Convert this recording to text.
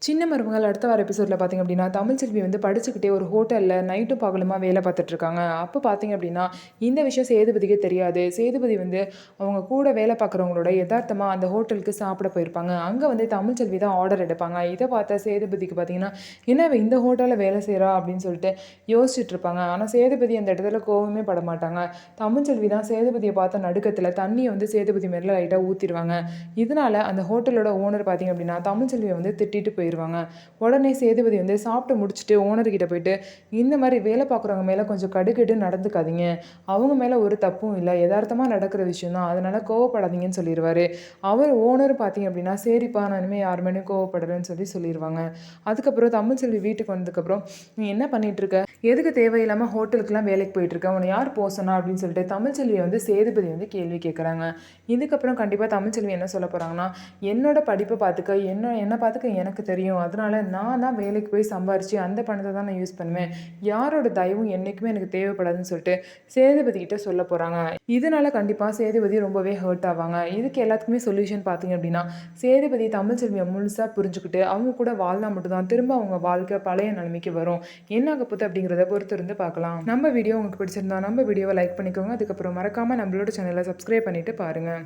சின்ன மருமகள் அடுத்த வார எபிசோடில் பார்த்திங்க அப்படின்னா தமிழ்ச்செல்வி வந்து படிச்சுக்கிட்டே ஒரு ஹோட்டலில் நைட்டும் பகலுமா வேலை பார்த்துட்ருக்காங்க. அப்போ பார்த்திங்க அப்படின்னா இந்த விஷயம் சேதுபதிக்கே தெரியாது. சேதுபதி வந்து அவங்க கூட வேலை பார்க்குறவங்களோட யதார்த்தமாக அந்த ஹோட்டலுக்கு சாப்பிட போயிருப்பாங்க. அங்கே வந்து தமிழ்ச்செல்வி தான் ஆர்டர் எடுப்பாங்க. இதை பார்த்த சேதுபதிக்கு பார்த்திங்கன்னா என்ன இந்த ஹோட்டலில் வேலை செய்கிறா அப்படின்னு சொல்லிட்டு யோசிச்சுட்டு இருப்பாங்க. ஆனால் சேதுபதி அந்த இடத்துல கோவமே பட மாட்டாங்க. தமிழ்ச்செல்வி தான் சேதுபதியை பார்த்த நடுக்கத்தில் தண்ணியை வந்து சேதுபதி மேலே லைட்டாக ஊற்றிடுவாங்க. இதனால் அந்த ஹோட்டலோட ஓனர் பார்த்திங்க அப்படின்னா தமிழ்ச்செல்வியை வந்து திட்டிட்டு போயிடுவாங்க. உடனே சேதுபதி வந்து சாப்பிட்டு முடிச்சுட்டு ஓனர்கிட்ட போயிட்டு இந்த மாதிரி வேலை பார்க்குறவங்க மேலே கொஞ்சம் கடுக்கெட்டு நடந்துக்காதீங்க, அவங்க மேலே ஒரு தப்பும் இல்லை, யதார்த்தமாக நடக்கிற விஷயம் தான், அதனால கோவப்படாதீங்கன்னு சொல்லிடுவாரு. அவர் ஓனர் பார்த்தீங்க அப்படின்னா சரிப்பா நான் இனிமேல் யார் மேலேயும் கோவப்படுறேன்னு சொல்லிடுவாங்க. அதுக்கப்புறம் தமிழ்ச்செல்வி வீட்டுக்கு வந்ததுக்கப்புறம் நீ என்ன பண்ணிட்டு இருக்க, எதுக்கு தேவையில்லாமல் ஹோட்டலுக்குலாம் வேலைக்கு போயிட்டு இருக்க, உன்னை யார் போக சொன்னா அப்படின்னு சொல்லிட்டு தமிழ்ச்செல்வியை வந்து சேதுபதி வந்து கேள்வி கேட்குறாங்க. இதுக்கப்புறம் கண்டிப்பாக தமிழ்ச்செல்வி என்ன சொல்ல போகிறாங்கன்னா என்னோட படிப்பை பார்த்துக்க என்னை பார்த்துக்க எனக்கு தெரியும், அதனால நான் தான் வேலைக்கு போய் சம்பாரித்து அந்த பணத்தை தான் நான் யூஸ் பண்ணுவேன், யாரோட தயவும் என்றைக்குமே எனக்கு தேவைப்படாதுன்னு சொல்லிட்டு சேதுபதி கிட்ட சொல்ல போகிறாங்க. இதனால கண்டிப்பாக சேதுபதி ரொம்பவே ஹர்ட் ஆவாங்க. இதுக்கு எல்லாத்துக்குமே சொல்யூஷன் பார்த்தீங்க அப்படின்னா சேதுபதி தமிழ்ச்செல்வியை முழுசாக புரிஞ்சுக்கிட்டு அவங்க கூட வாழ்ந்தா மட்டும்தான் திரும்ப அவங்க வாழ்க்கை பழைய நிலைமைக்கு வரும். என்ன ஆக போகுது அப்படிங்கிறத பொறுத்து இருந்து பார்க்கலாம். நம்ம வீடியோ உங்களுக்கு பிடிச்சிருந்தா நம்ம வீடியோவை லைக் பண்ணிக்கோங்க. அதுக்கப்புறம் மறக்காமல் நம்மளோட சேனலை சப்ஸ்கிரைப் பண்ணிட்டு பாருங்கள்.